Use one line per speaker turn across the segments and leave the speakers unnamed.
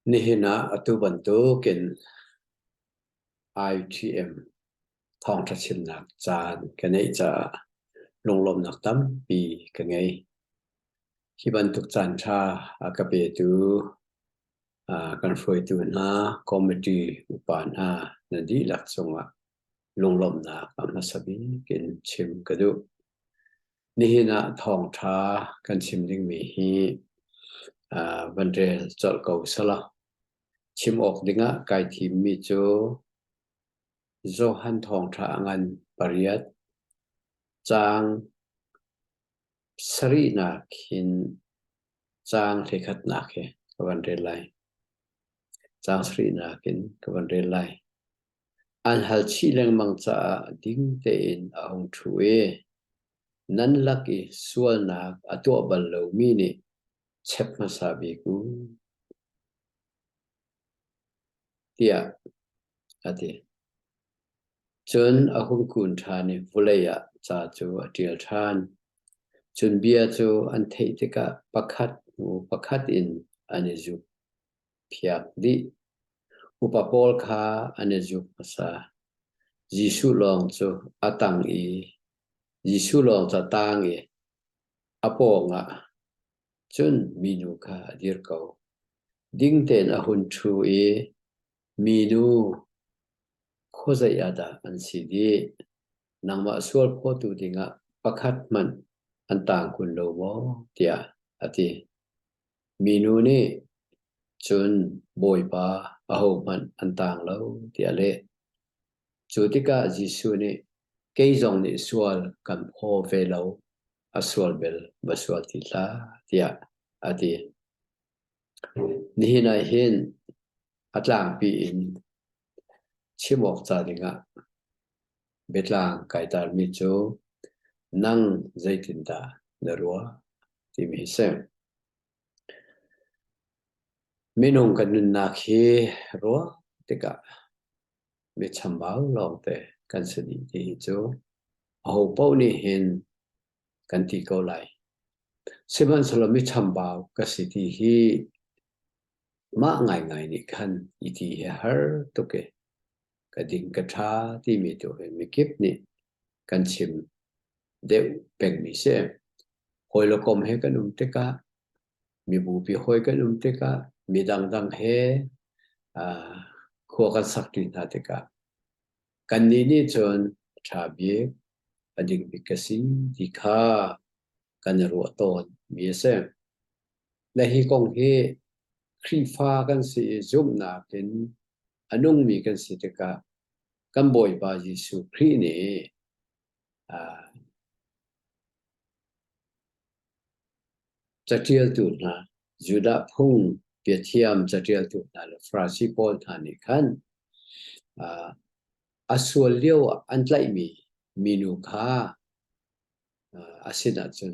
Nihina atu bantu kin ITM thong tra chim nak chan kanei cha longlom nak tam pi kanei hi bantu chan tha akape tu kan foi tu na committee upan ha nadi lak chunga longlom na amna sabi kin chim kadu nihina thong tha kan chim ding mi hi bandre chol ko sala chim ok dinga kai thim mi chu Johan thong tha angan pariat chang sari na khin chang thekhat na khe kawan re lai chang sri na kin kawan re lai an hal chi leng mang cha ding te in ahong thuwe nan laki sual na ato bal lo mi ni chep ma sabi ku tia ati chun ahung kun thani vuleya cha chu atil than chun bia chu an thei tika pakhat in anizu phiak di upapol kha anizu pasa jisu long chu atang i jisu long cha tang i aponga chun minu kha dir ko ding ten ahun thu e minu khozaya da an sidi nangma sual pho tu dinga pakhat man antang kun lo mo tia ati minu ni chun boy pa aho man antang lo tia le chutika jisu ni keizong ni sual kan pho ve lo asual bel basual ti la tia ati nihina hin atlang pi in chimok cha dinga betlang kaitar mi chu nang zaitinda darua ti mi se minung kan na khi ro tika mi chambao long te kan sani ti chu aho pau ni hin kan ti ko lai siman salomi chambao ka siti hi ma ngai ni khan iti har to ke kading katha ti mi to mi kip ni kan chim deu peng mi se hoi lo kom he kan teka mi bu pi hoi kan teka mi dang he kho kan sakti na teka kan ni chon tha bi ading bikasi ti kha kan ro ton mi se la hi kong he khri fa kan si zum na ken anung mi kan si teka kan boy ba Jesu khri ni chatial tu na juda phung piathiam chatial tu na frasi pol thani khan asual leo antlai mi minu kha asina chun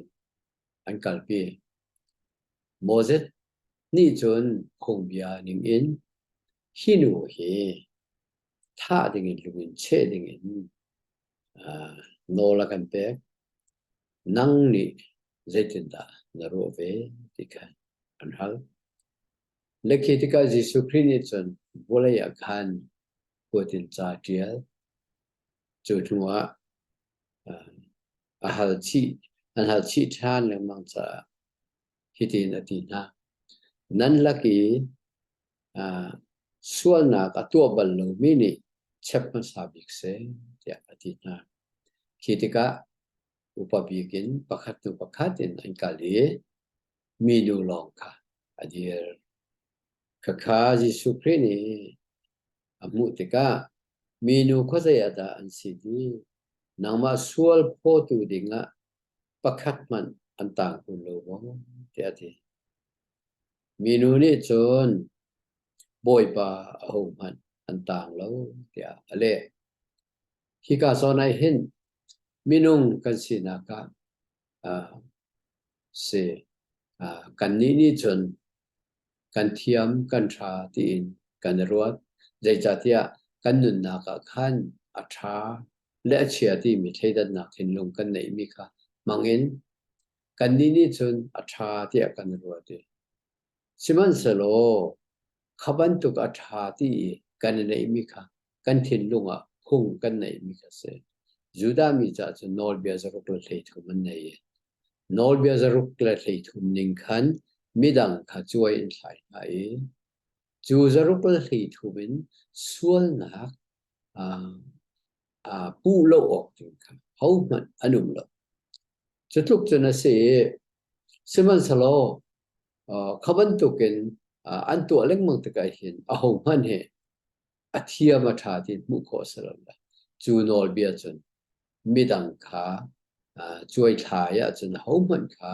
ankal pi mozet ni chun khong bia ning in hinu he tha ding in lungin che ding in no la kan pe nang ni zaitinda na ro ve tikhan anhal lekhi tika Jesu Christ ni chun bolaya khan putin cha tial chu thua ahal chi than le mang cha hitin atina nan laki sual na ka to bal lo mi ni chep ma sabik se ya atina khitika upabikin pakhatin ankali minu long kha adir kakha Jesu Christ ni amu tika minu khozaya da ansidi nangma sual pho tu dinga pakhat man antang kun lo mo tiati minu ni chon boy pa ho man antang lo tia ale hika so nai hin minung kan sinaka se kan ni chon kan thiam kan tha tin kan ruat dei chatia kan nun na ka khan atha le chia ti mi theidan na thin lung kan nei mi kha mangin kan ni chon atha ti kan ruat ti siman selo khaban tuk athati kan nei mi kha kan thin lunga phung kan nei mi kha se juda mi cha chu nol bia zaruk la thei thu man nei nol bia zaruk la thei thu ning khan midang kha chuai in thlai ai chu zaruk la thei thu min sual na pu lo ok ting kha hau man anum lo chutuk chuna se siman salo khaban tukin an tu aleng mang taka hin aho man he athia ma tha ti mu kho salam la chu nol bia chun midang kha chuai tha ya chun ho man kha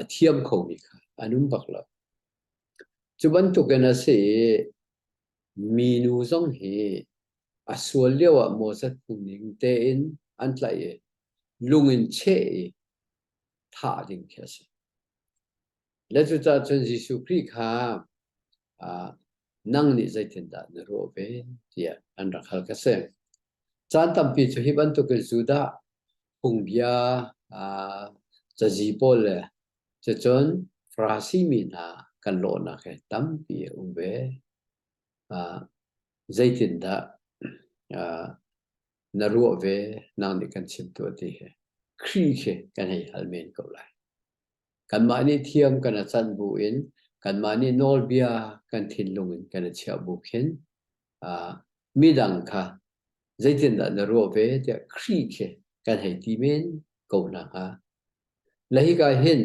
athiam kho mi kha anum bakla chuban tukin ase minu zong he aswal lewa mo sat ning te in an tlai lungin che tha ding khase le chu cha chun Jisu Christ kha nang ni zai tin da na ro be tia an ra khal ka se chan tam pi chu hi ban to ke juda hung bia cha ji pol le che chon frasi mi na kan lo na khe tam pi u be zai tin da na ro ve nang ni kan chim to ti he khri khe kan hai halmen ko lai kan mani thiam kan chan bu in kan mani nol bia kan thin lungin kan chia bu khin midang kha zaitin da na ro ve te khri khe kan hai ti men ko na ha lahi ka hin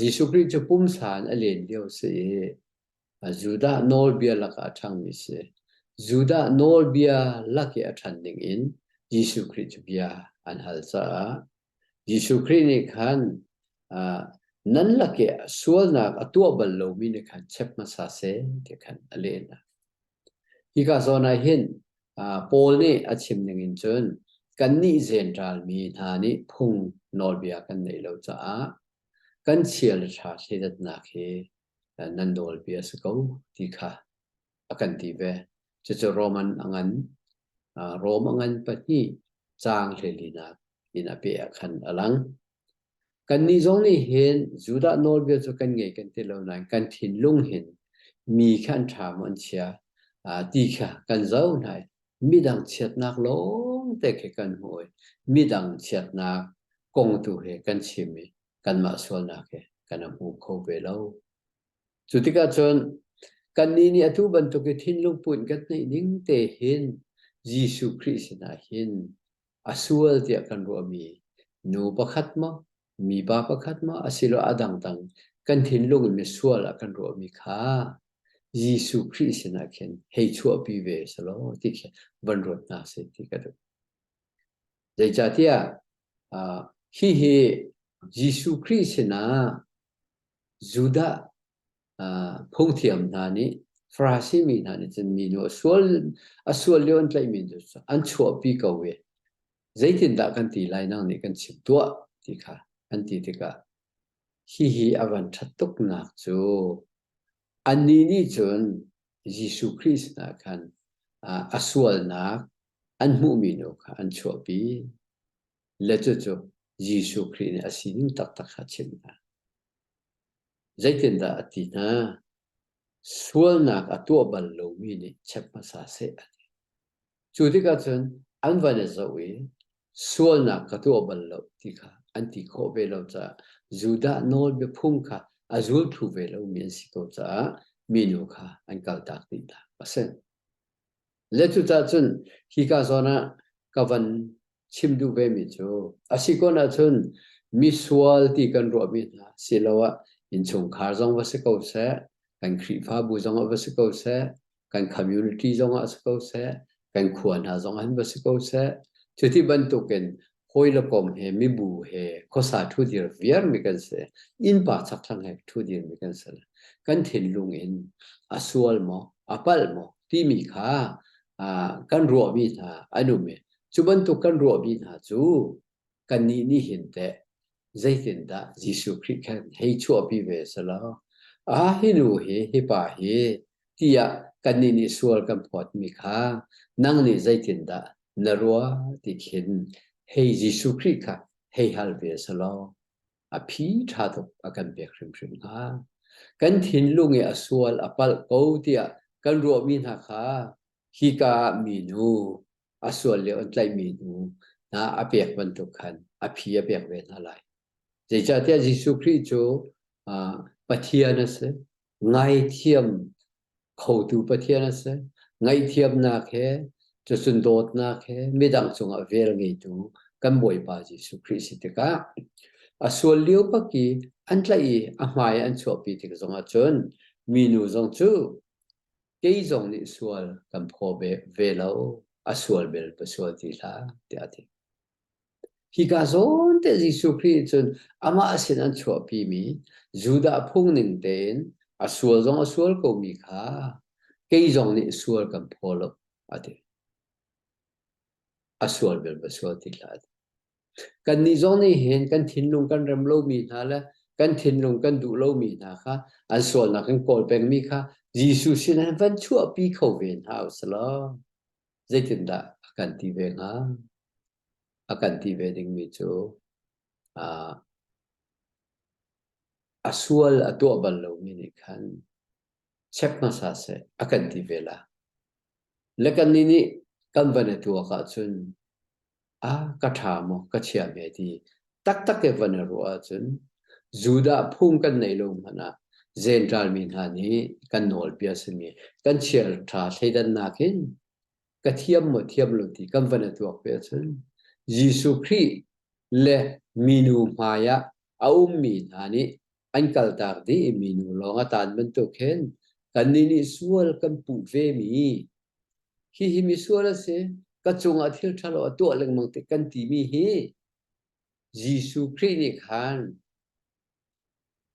Jisu Christ chu pum san a len dio se juda nol bia la ka thang mi se juda nol bia la ke athan ding in Jisu Christ bia an hal sa Jisu Christ ni khan nan la ke sual na atua bal lo mi ne khan chep ma sa se te khan alena hi ka zo na hin pol ni achim ning in chun kan ni central mi tha ni phung nol bia kan nei lo cha kan chial tha thedat na khe nan dol bia sa ko ti kha akan ti ve chu roman angan rom angan pa ni chang thelina ina pe khan alang kan ni zong ni hen juda nol bia chu kan ngei kan te lo na kan thin lung hin mi khan tha mon chia ti kha kan zau nai midang chet nak long te ke kan hoi midang chet na kong tu he kan chimi kan ma sol na ke kan mu kho be lo chutika chon kan ni atu ban to ke thin lung pun kat nei ning te hin Jisu Christ na hin asual ti kan ro mi nu pakhat ma mi ba pakhat ma asilo adang tang kan thin lung mi sual kan ro mi kha Jisu Christ na khen hei chua pi ve salo ti khe ban ro na se ti ka do dei cha tia hi Jisu Christ na juda phong thiam na ni frasi mi na ni chen mi no sual leon tlai mi do an chua pi ka we zaitin da kan ti lai nang ni kan chip tua ti kha an ti ti ka hi avan thatuk na chu ani ni chun Jisu Christ na khan asual na an mu mi no kha an chua pi le chu Jisu Christ ni asining tak tak kha chin na zaitin da ati na sual na atua bal lo mi ni chep ma sa se ati chu ti ka chun an van zo we sual na atua bal lo ti kha an ti kho be lo cha juda nol be phung kha azul thu ve lo mi si ko cha mi nu kha an kal tak ti da pasen le chu cha chun hi ka zo na ka van chim du be mi chu asiko na chun mi sual ti kan ro mi na silawa in chung khar zong wa se ko se kan khri pha bu zong wa se ko se kan community zong a se ko se kan khuan ha zong an wa se ko se chuti ban tu ken hoi la kom he mi bu he ko sa thu dir viar mi kan se in pa chak thang he thu dir mi kan se kan thin lung in asual mo apal mo ti mi kha kan ro mi tha anu me chuban tu kan ro mi tha chu kan ni hin te zaitin da Jisu Christ kan hei chua pi ve sala hinu he pa he tia kan ni sual kan phot mi kha nang ni zaitin da narwa ti khin hei Jisu Christ kha hei hal ve sala phi tha to akan be khrim khrim ha กันทินลุงอสวลอปัลโกเตียกันรัวมีนาคาฮิกามีนูอสวลเลอันไลมีนูนะอเปียกบรรทุกขันอภิอเปียกเวนอะไรเจจะเทียยิสุคริโจปะเทียนะเสไงเทียมเขาดูปะเทียนะเสไงเทียมนาแค่จะสุนโดดนาแค่ไม่ดังจงอเวลไงดูกันบ่อยปายิสุคริสติกาส่วนเลี้ยวปักกี้อันไลอ่ะหมายอันชอบปีติกจงอาจนมีนูจงจูเกยจงนี่ส่วนกันพอเวลาส่วนเบลส่วนที่ละเดียดฮิกาซอนแต่ยิสุคริสจนอามาสินันชอบปีมีจูดาพุ่งหนึ่งเดนส่วนจงส่วนก็มีค่าเกยจงนี่ส่วนกันพอลอะเดส่วนเบลส่วนที่ละ กันนิจงนี่เห็นกันทิ้นลงกันรำโลมีนาละกันทิ้นลงกันดูโลมีนาค่ะอันส่วนนักกันกอลเป็นมีค่ะยิสุสินะวันชั่วปีเขาเวนฮาวส์ละใจถึงได้อาการที่เวงฮะอาการที่เวดิงมีจูอ่าส่วนตัวบัลโลมีนี่คันเช็คมาซาเซอาการที่เวละแล้วกันนี่กันวันตัวข้าจุนกระถามก็เชียร์เมดีตักเอวันรัวจนจูดาพุ่งกันในลมนะเจนทรัลมินฮานีกันโนลเปียสมีกันเชียร์ทราให้ดันนักินกระเทียมหมดเทียมลุตีกันวันตัวเปียจนยิสุครีเลมินูมายาอาอุมมีนานีอันกัลตากดีมินูลองตานมันตุเข็นกันนี่สวลกันปูเวมีฮิมิสวลเสก็จงอาทิตย์ทะเลาะตัวเรื่องมังติกันตีมีเฮยิสุครีนี่ขัน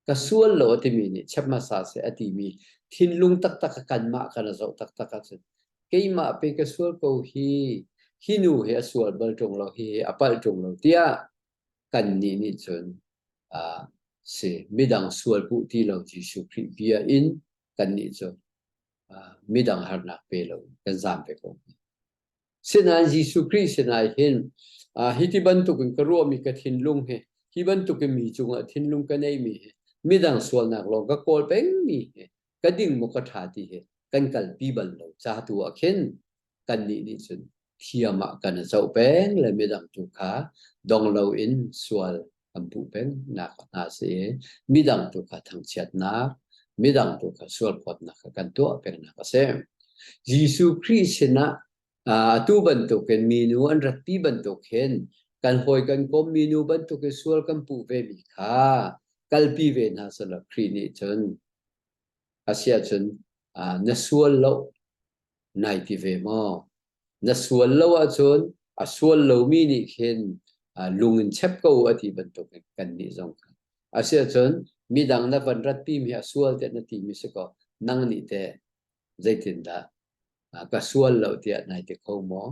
ก็ส่วนโลที่มีนี่ชับมาสาเสอติมีทินลุงตักกันมากันนะเราตักกันเกี่ยมาเป็นก็ส่วนเขาฮินูเฮส่วนบรรจงเราเฮอปัลจงเราเตียกันนี่จนเสไม่ดังส่วนผู้ที่เรายิสุครีเบียอินกันนี่จนไม่ดังหานักเปโลกันจามไปก่อน Sina Jesu Christ sina hin hiti bantu kun karo mi ka thin lung he hi bantu ke mi chunga thin lung ka nei mi he midang swal nak long ka kol peng mi he kading mo ka thati he kan kal pi bal lo cha tu akhen kan ni chun thiama kan zau peng le midang tu kha dong lo in swal ampu peng na ka na se midang tu kha thang chat na midang tu kha swal pot na ka kan to peng na ka se Jesu Christ sina tu bantuk ken minu an rat pi bantuk hen kan hoi kan kom minu bantuk ke sual kan pu ve mi kha kal pi ve na sala khrini chon asia chon na sual lo nai ti ve mo na sual lo a chon a sual lo mi ni hen lungin chep ko ati bantuk kan ni jong asia chon mi dang na van rat pi mi a sual te na ti mi se ko nang ni te zaitin daก็ส่วนเราที่ไหนที่เขาหมอ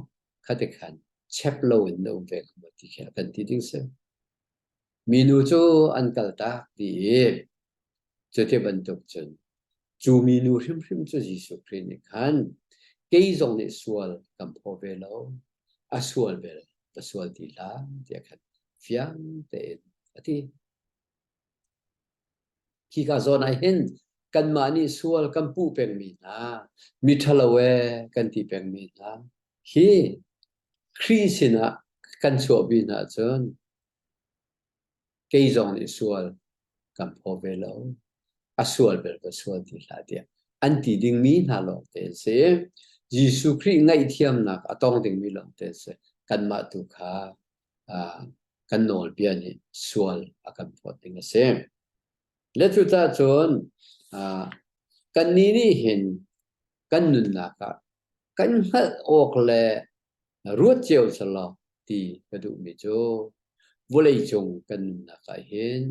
เขาจะขันเช็บเราอินโดเวกมาที่แค่กันที่ดิ้งเสียมีนูโจอันกัลตาดีจะที่บรรทุกจนจูมีนูริมจูยิสุครินิขันเกี่ยงในส่วนกัมพูเวลาส่วนเวลาแต่ส่วนที่ละที่ขันฟิยังเต็นที่ที่ข้าโซนไอเห็นกันมานี่ส่วนกัมพูเป็นมีนะมิทลเวกันที่เป็นมีนะฮีคริสตินะกันชัวบินะจนเกี่ยงในส่วนกัมพูเวลาส่วนเวลาส่วนที่ละเดียอันที่ดิ่งมีน่าลองเตนเสยิสุคริสต์ไงเทียมนักต้องดิ่งมีลองเตนเสกันมาตุขากันโนลเปียนี่ส่วนกันพอดิ่งเสและทุกท่านจนกันนี่เห็นกันนุนนักกันหัดออกเลยรู้เจียวสลอที่กระดูกมิโจวุเลยจงกันนักเห็น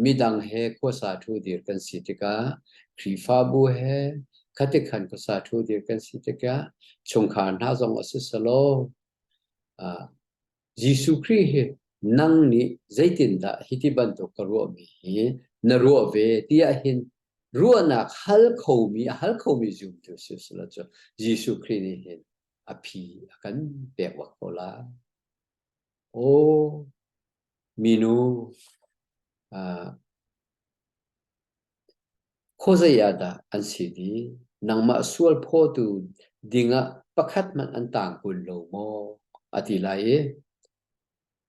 มีดังเฮข้อสาธุเดียกันสิทธิกาครีฟาบูเฮคัติขันข้อสาธุเดียกันสิทธิกาชงขานท่าทรงอสิสโลยิสุคริสต์นั่งนี่ใจตินดาฮิติบันตุกรัวมีนรัวเวที่อาหินรัวนักฮัลเขามีจุดเดียวสิละจ้ะยิสุคริสต์นี่เห็นอภิกันเปียกวักโคลาโอ้มีนู khozayada an sidi nangma sual pho tu dinga pakhat man an tang kun lo mo ati lai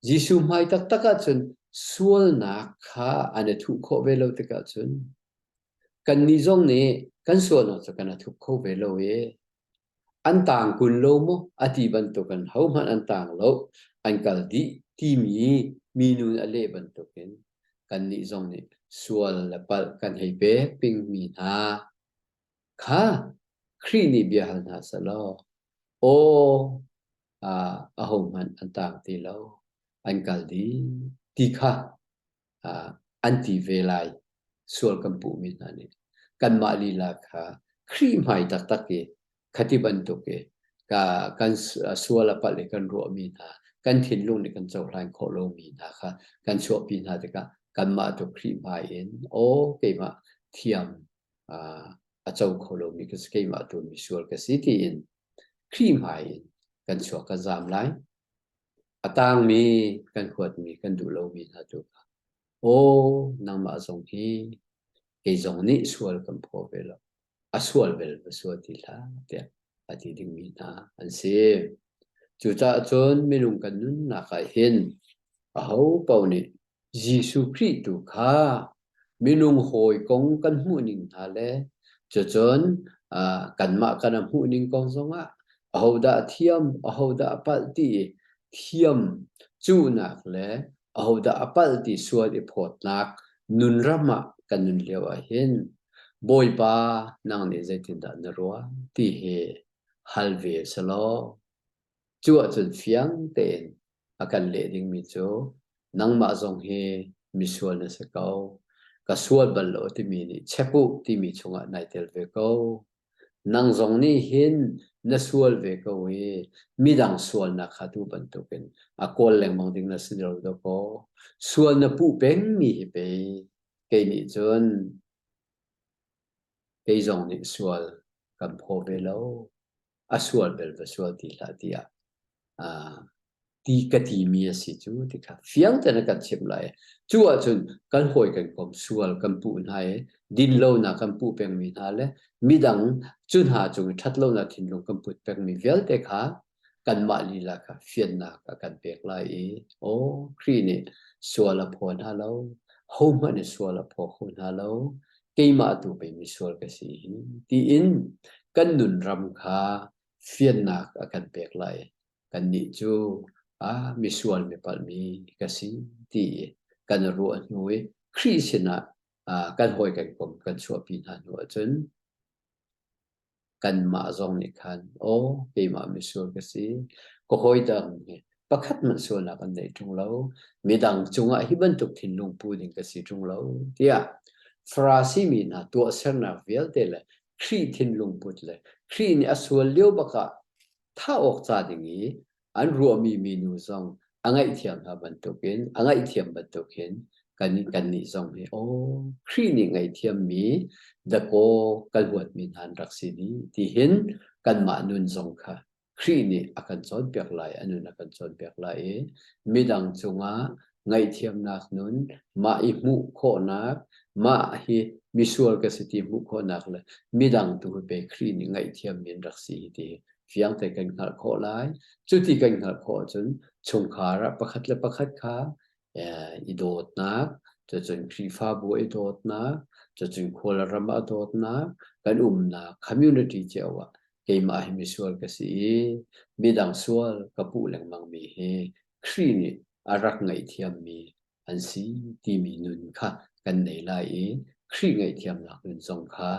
jisu mai tak taka chun sual na kha ane thu kho velo taka chun kan ni zong ne kan sual no chakana thu kho velo e an tang kun lo mo ati ban to kan hau man an tang lo an kal di ti mi nu ale ban to ken kan ni zong ne sual la pal kan hei pe ping mi na kha khri ni bia hal na sa lo o a hau man an tang ti lo an kal di ti kha an ti ve lai sual kan pu mi na ni kan ma li la kha khri mai tak tak ke khati ban to ke kan suala pa le kan ro mi na kan thin lu ni kan chau lai kho lo mi na kha kan cho pi na te ka kan ma to khri mai in o ke ma thiam a chau kho lo mi ka ke ma to mi sual ka si ti in khri mai in kan cho ka zam lai atang mi kan khuat mi kan du lo mi na to ka o nang ma song hi ke zong ni sual kan pho ve lo a sual vel sual ti la te ati ding mi na an se chu cha chon mi lung kan nun na ka hin a ho pau ni jisu christ tu kha mi lung hoi kong kan mu ning tha le chu chon kan ma kan mu ning kong song a ho da thiam a ho da pal ti thiam chu nak le a ho da pal ti sual i phot nak nun rama kan nun lewa hin boy pa nang ne zaitin da na ro ti he halve salo chua chun fiang ten akan le ding mi cho nang ma zong he mi sual na sa kau ka sual bal lo ti mi ni chepu ti mi chunga nai tel ve ko nang zong ni hin na sual ve ko we mi dang sual na khatu ban to ken a kol leng mong ding na sin ro do ko sual na pu peng mi he pe ke ni chon ke zong ni sual kan pho ve lo a sual bel va sual ti la ti ti ka ti mi si chu ti kha fiang ta na kan chim lai chu a chun kan hoi kan kom sual kan pu nai din lo na kan pu peng mi na le mi dang chun ha chung that lo na thin lo kan pu peng mi vel te kha kan ma li la kha fian na ka kan pek lai e o khri ni sual a phon ha lo ho ma ni sual a pho khon ha lo ke ma tu pe mi sual ka si ti in kan nun ram kha fian na ka kan pek lai kan ni chu mi sual mi pal mi kasi ti kan ro nuwe krisina kan hoi kan kom kan chua pi na no chun kan ma zong ni khan o pe ma mi sual kasi ko hoi dang pakhat man sual na kan nei tung lo mi dang chunga hi ban tuk thin lung pu ding kasi tung lo tia frasi mi na to ser na vel te le khri thin lung put le khri ni asual leo baka tha ok cha dingi an ru mi mi nu zong angai thiam ha ban token angai thiam ban token kan ni zong he o khri ni ngai thiam mi da ko kalwat mi han raksi ni ti hin kan ma nun zong kha khri ni akan chon pek lai anun akan chon pek lai midang chunga ngai thiam nak nun ma i mu kho nak ma hi misual ka siti mu kho nak le midang tu pe khri ni ngai thiam min raksi ti fiang te kan khal kho lai chu ti kan khal kho chun chung khara pakhat le pakhat kha i dot nak chu chun khri fa bu i dot nak chu chun khol rama dot nak kan na community chewa ke ma hi misual ka si midang sual ka pu leng mang mi he khri ni arak ngai thiam mi an si ti mi nun kha kan nei lai khri ngai thiam nak nun song kha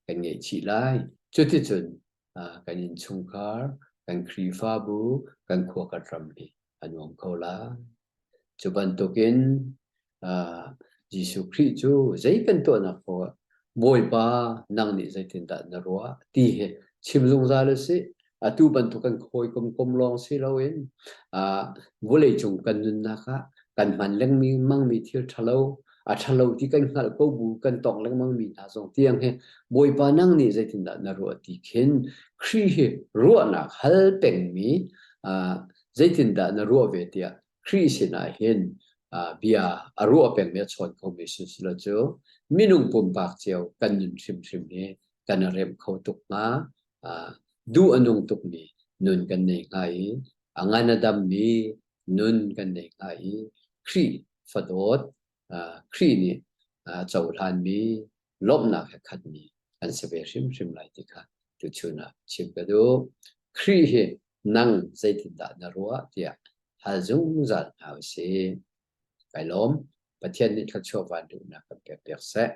kan ngai chi lai chu ti chun kan in chung khar kan khri fa bu kan kho ka ram hi anong kho la chu ban tokin jisu khri chu zai kan to na kho boy pa nang ni zai tin da na ro ti he chim lung za le si tu ban to kan khoi kom long si lo in volei chung kan nun na kha kan man leng mi mang mi thil thalo thalo ti kan ngal ko bu kan tong leng mang mi na song tiang he boy pa nang ni zai tin da na ro ti khin khri he ro na hal peng mi zai tin da na ro ve tia khri si na hin เบียอารัวเป็นเมียชนคอมมิชชั่นสุดจูมินุงปุ่มปากเจียวกันยุนชิมนี้กันเรียมเขาตุกมาดูอนุงตุกนี้นุนกันเองไงงานดำนี้นุนกันเองไงครีฟดอดครีนี่เจ้าทานมีลบหนักขัดมีอันเสเปชิมไรติค่ะตุชูนะชิมกระดูครีเฮนั่งใจติดดานรัวเดียหาจุงจัดเอาเสียไปล้มประเทศนี้เขาชอบวันดูนะกับเปียกเสะ